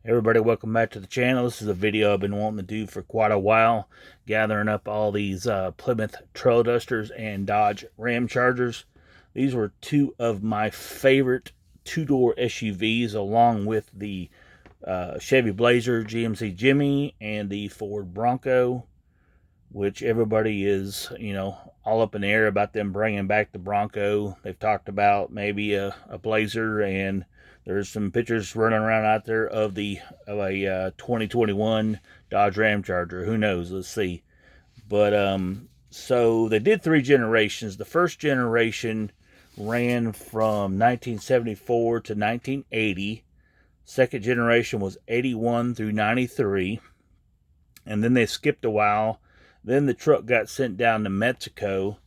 Everybody, welcome back to the channel. This is a video I've been wanting to do for quite a while, gathering up all these Plymouth Trail Dusters and Dodge Ramchargers. These were two of my favorite two-door SUVs, along with the Chevy Blazer, GMC Jimmy, and the Ford Bronco, which everybody is, all up in the air about them bringing back the Bronco. They've talked about maybe a Blazer, and there's some pictures running around out there of a 2021 Dodge Ramcharger. Who knows? Let's see. But so they did 3 generations. The first generation ran from 1974 to 1980. Second generation was 81 through 93. And then they skipped a while. Then the truck got sent down to Mexico,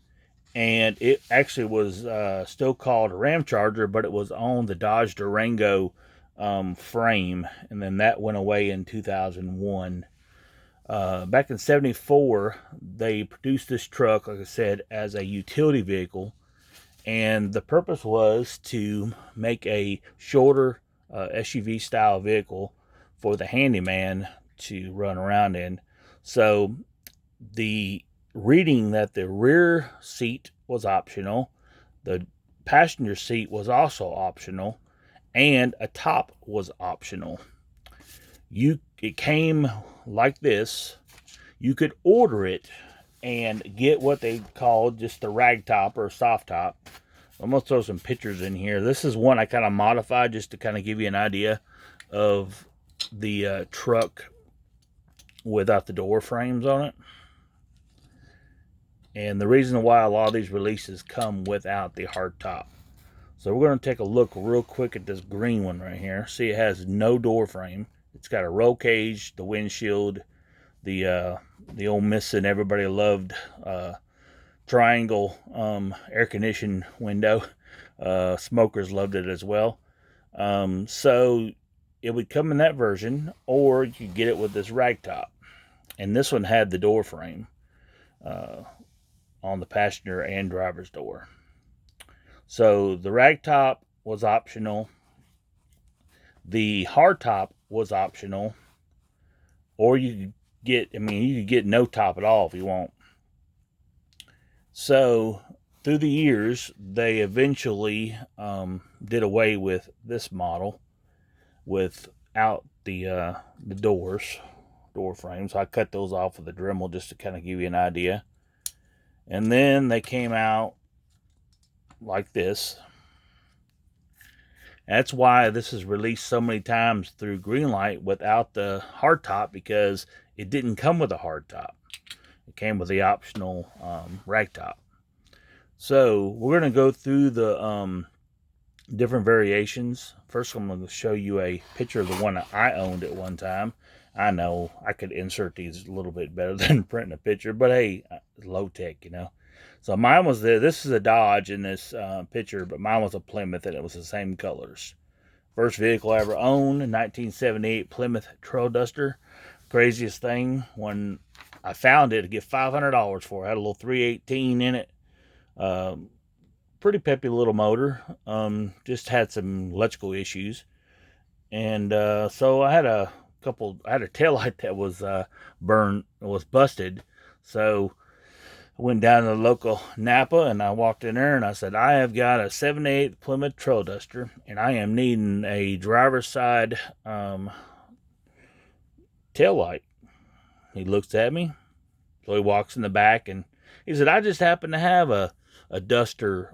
and it actually was still called a Ramcharger, but it was on the Dodge Durango frame, and then that went away in 2001. Back in 74, they produced this truck, like I said, as a utility vehicle, and the purpose was to make a shorter SUV style vehicle for the handyman to run around in. So the reading that the rear seat was optional, the passenger seat was also optional, and a top was optional. It came like this. You could order it and get what they called just the rag top or soft top. I'm gonna throw some pictures in here. This is one I kind of modified just to kind of give you an idea of the truck without the door frames on it. And the reason why a lot of these releases come without the hard top. So we're going to take a look real quick at this green one right here. See, it has no door frame. It's got a roll cage, the windshield, the old missing everybody loved triangle air conditioned window. Smokers loved it as well. So it would come in that version, or you could get it with this rag top. And this one had the door frame on the passenger and driver's door. So the rag top was optional. The hard top was optional. Or you could get no top at all if you want. So through the years, they eventually did away with this model without the door frames. So I cut those off with a Dremel just to kind of give you an idea. And then they came out like this. That's why this is released so many times through Greenlight without the hard top, because it didn't come with a hard top. It came with the optional rag top. So we're going to go through the different variations. First, I'm going to show you a picture of the one that I owned at one time. I know I could insert these a little bit better than printing a picture, but hey, it's low tech, So mine was this is a Dodge in this picture, but mine was a Plymouth, and it was the same colors. First vehicle I ever owned, 1978 Plymouth Trail Duster. Craziest thing, when I found it, to get $500 for it. Had a little 318 in it. Pretty peppy little motor. Just had some electrical issues, and so I had a taillight that was busted. So I went down to the local Napa, and I walked in there, and I said, I have got a 78 Plymouth Trail Duster, and I am needing a driver's side taillight. He looks at me, so he walks in the back, and he said, I just happen to have a Duster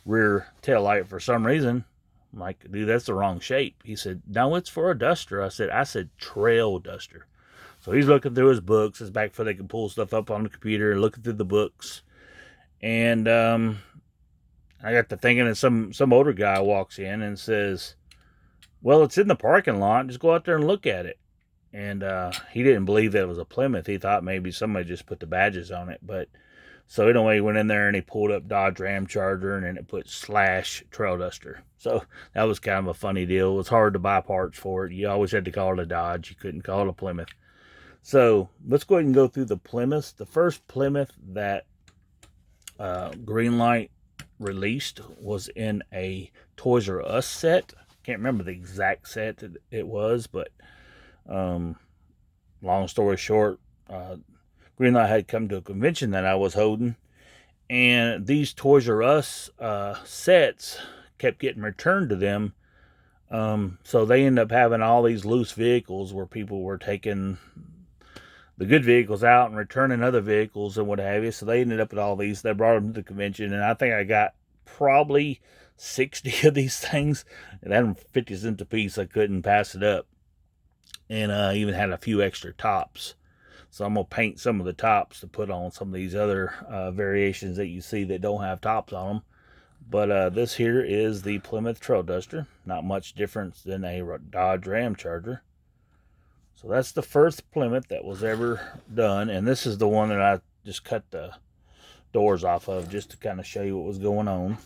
rear taillight for some reason. I'm like, dude, that's the wrong shape. He said, no, it's for a Duster. I said Trail Duster. So he's looking through his books. It's back before they can pull stuff up on the computer, looking through the books. And I got to thinking, and some older guy walks in and says, well, it's in the parking lot. Just go out there and look at it. And he didn't believe that it was a Plymouth. He thought maybe somebody just put the badges on it. But so anyway, he went in there and he pulled up Dodge Ramcharger, and then it put / Trail Duster. So that was kind of a funny deal. It was hard to buy parts for it. You always had to call it a Dodge. You couldn't call it a Plymouth. So let's go ahead and go through the Plymouths. The first Plymouth that Greenlight released was in a Toys R Us set. can't remember the exact set that it was, but long story short, Greenlight had come to a convention that I was holding, and these Toys R Us sets kept getting returned to them. So they ended up having all these loose vehicles where people were taking the good vehicles out and returning other vehicles and what have you. So they ended up with all these. They brought them to the convention, and I think I got probably 60 of these things, and had them 50 cents a piece. I couldn't pass it up, and I even had a few extra tops. So I'm gonna paint some of the tops to put on some of these other variations that you see that don't have tops on them. But this here is the Plymouth Trail Duster. Not much difference than a Dodge Ramcharger. So that's the first Plymouth that was ever done, and this is the one that I just cut the doors off of just to kind of show you what was going on.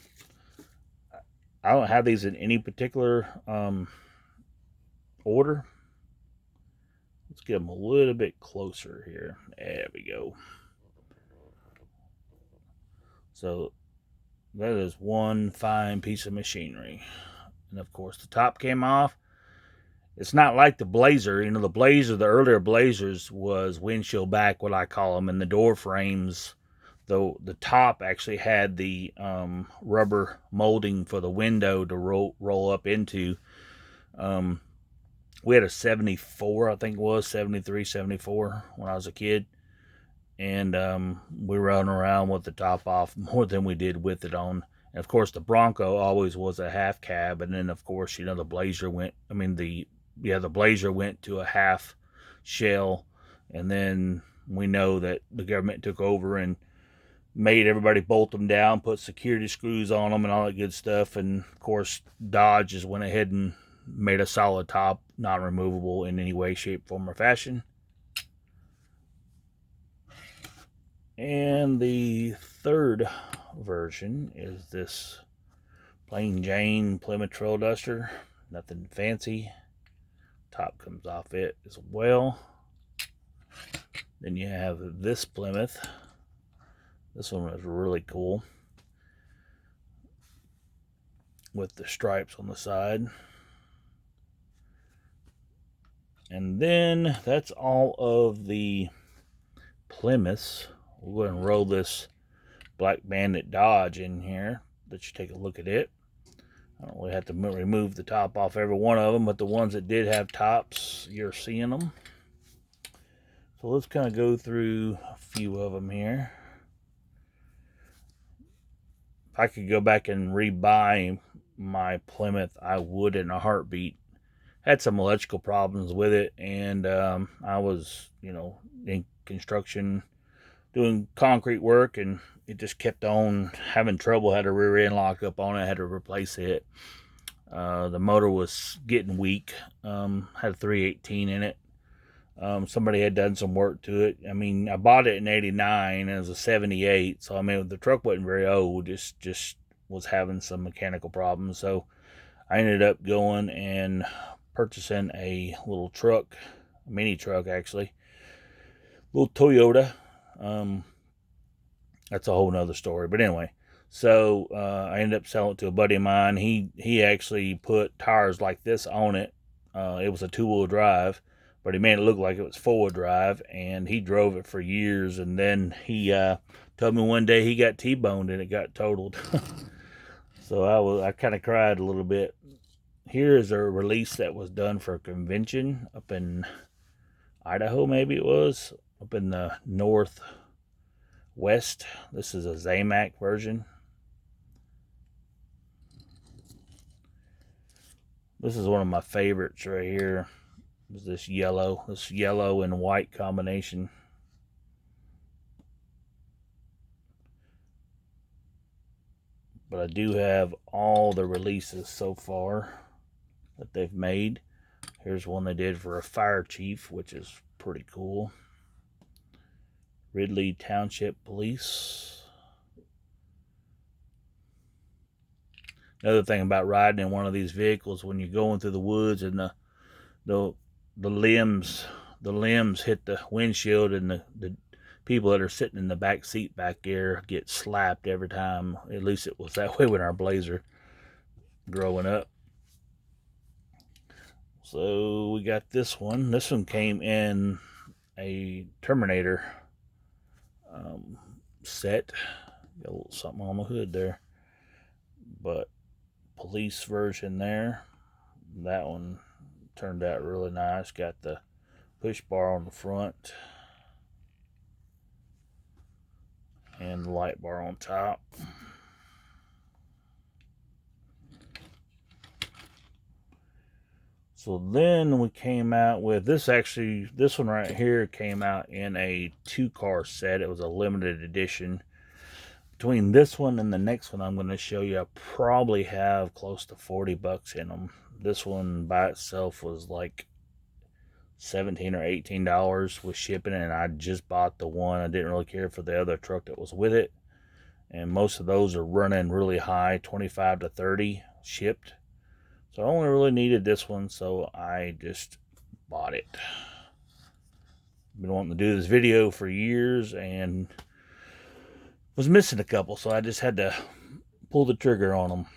I don't have these in any particular order. Let's get them a little bit closer here. There we go. So that is one fine piece of machinery. And of course the top came off. It's not like the Blazer. You know, the Blazer, the earlier Blazers was windshield back, what I call them, and the door frames, though the top actually had the rubber molding for the window to roll up into. We had a 74, I think it was, 73, 74 when I was a kid. And we run around with the top off more than we did with it on. And of course, the Bronco always was a half cab. And then, of course, you know, the Blazer went, the Blazer went to a half shell. And then we know that the government took over and made everybody bolt them down, put security screws on them and all that good stuff. And of course, Dodge just went ahead and made a solid top, not removable in any way, shape, form, or fashion. And the third version is this plain Jane Plymouth Trail Duster. Nothing fancy. Top comes off it as well. Then you have this Plymouth. This one was really cool, with the stripes on the side. And then that's all of the Plymouths. We'll go ahead and roll this Black Bandit Dodge in here. Let you take a look at it. I don't really have to remove the top off every one of them, but the ones that did have tops, you're seeing them. So let's kind of go through a few of them here. If I could go back and rebuy my Plymouth, I would in a heartbeat. Had some electrical problems with it, and I was, in construction doing concrete work, and it just kept on having trouble. Had a rear end lock up on it, had to replace it. The motor was getting weak. Had a 318 in it. Somebody had done some work to it. I bought it in '89, and it was a '78, so the truck wasn't very old, just was having some mechanical problems. So I ended up going and purchasing a little truck, a mini truck actually, little Toyota. That's a whole nother story, but anyway. So I ended up selling it to a buddy of mine. He actually put tires like this on it. It was a 2-wheel drive, but he made it look like it was 4-wheel drive, and he drove it for years. And then he told me one day he got T-boned and it got totaled. So I kind of cried a little bit. Here is a release that was done for a convention up in Idaho, maybe it was, up in the northwest. This is a Zamac version. This is one of my favorites right here. Is this yellow and white combination. But I do have all the releases so far that they've made. Here's one they did for a fire chief, which is pretty cool. Ridley Township Police. Another thing about riding in one of these vehicles, when you're going through the woods and the limbs hit the windshield, and the people that are sitting in the back seat back there get slapped every time. At least it was that way with our Blazer growing up. So we got this one. This one came in a Terminator set. Got a little something on the hood there, but police version there. That one turned out really nice. Got the push bar on the front and the light bar on top. So then we came out with this. Actually, this one right here came out in a 2-car set. It was a limited edition. Between this one and the next one I'm going to show you, I probably have close to 40 bucks in them. This one by itself was like $17 or $18 with shipping, and I just bought the one. I didn't really care for the other truck that was with it, and most of those are running really high, 25 to 30 shipped. So I only really needed this one, so I just bought it. I've been wanting to do this video for years and was missing a couple, so I just had to pull the trigger on them.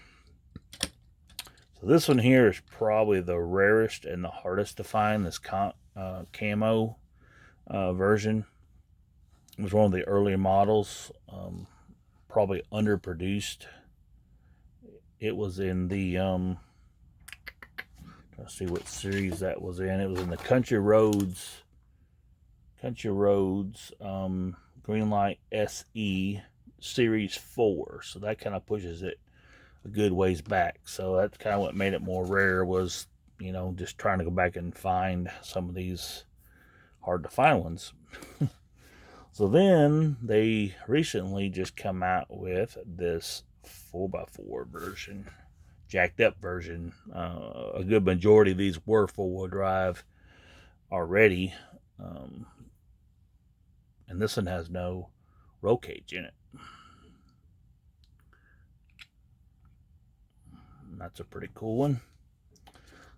So this one here is probably the rarest and the hardest to find, this camo version. It was one of the early models, probably underproduced. It was in the let's see what series that was in. It was in the Country Roads Greenlight SE Series 4. So that kind of pushes it a good ways back. So that's kind of what made it more rare, was, you know, just trying to go back and find some of these hard to find ones. So then they recently just come out with this 4x4 version, jacked up version. A good majority of these were 4-wheel drive already, and this one has no roll cage in it. That's a pretty cool one.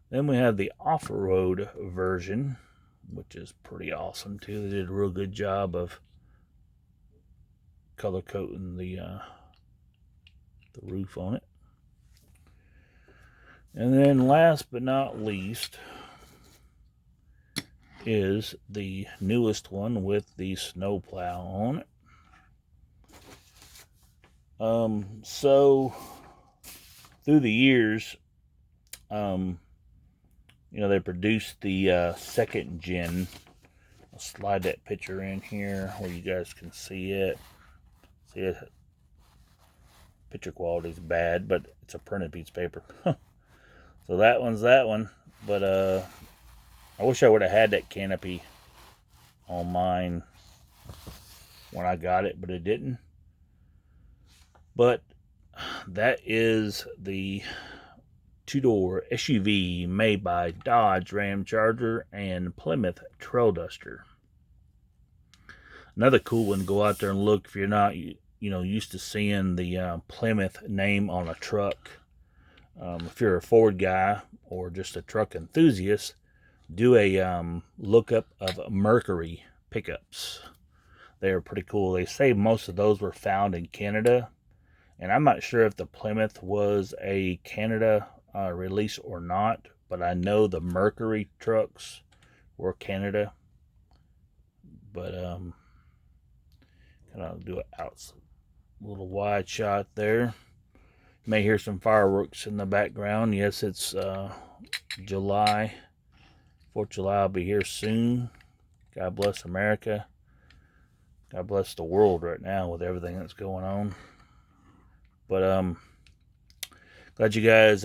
Then we have the off-road version, which is pretty awesome too. They did a real good job of color coating the roof on it. And then last but not least is the newest one with the snowplow on it. So through the years, you know, they produced the second gen. I'll slide that picture in here where you guys can see it. See it? Picture quality is bad, but it's a printed piece of paper. So that one's that one. But I wish I would have had that canopy on mine when I got it, but it didn't. But that is the 2-door SUV made by Dodge Ramcharger and Plymouth Trail Duster. Another cool one to go out there and look if you're not, you know, used to seeing the Plymouth name on a truck. If you're a Ford guy or just a truck enthusiast, do a lookup of Mercury pickups. They are pretty cool. They say most of those were found in Canada, and I'm not sure if the Plymouth was a Canada release or not, but I know the Mercury trucks were Canada. But kind of do it out, a little wide shot there. You may hear some fireworks in the background. Yes, it's July. 4th of July will be here soon. God bless America. God bless the world right now with everything that's going on. But glad you guys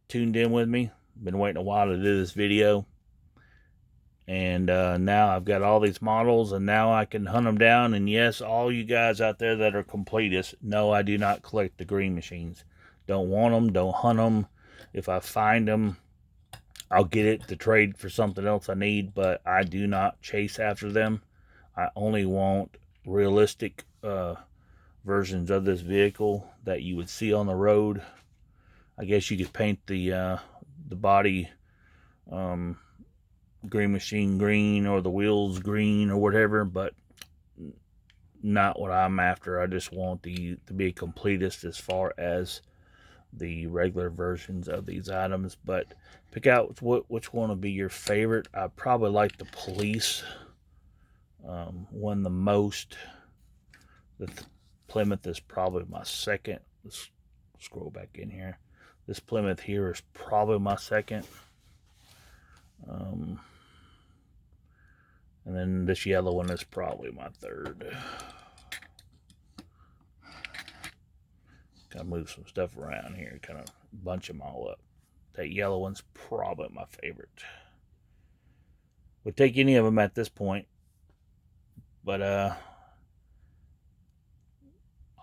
tuned in with me. Been waiting a while to do this video. And now I've got all these models, and now I can hunt them down. And yes, all you guys out there that are completists, no, I do not collect the green machines. Don't want them, don't hunt them. If I find them, I'll get it to trade for something else I need, but I do not chase after them. I only want realistic versions of this vehicle that you would see on the road. I guess you could paint the body green machine green, or the wheels green, or whatever, but not what I'm after. I just want to be a completist as far as the regular versions of these items, but pick out which one would be your favorite. I probably like the police one the most. The Plymouth is probably my second. Let's scroll back in here. This Plymouth here is probably my second. And then this yellow one is probably my third. Kind of move some stuff around here, kind of bunch them all up. That yellow one's probably my favorite. Would take any of them at this point, but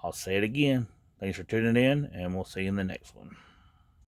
I'll say it again. Thanks for tuning in, and we'll see you in the next one.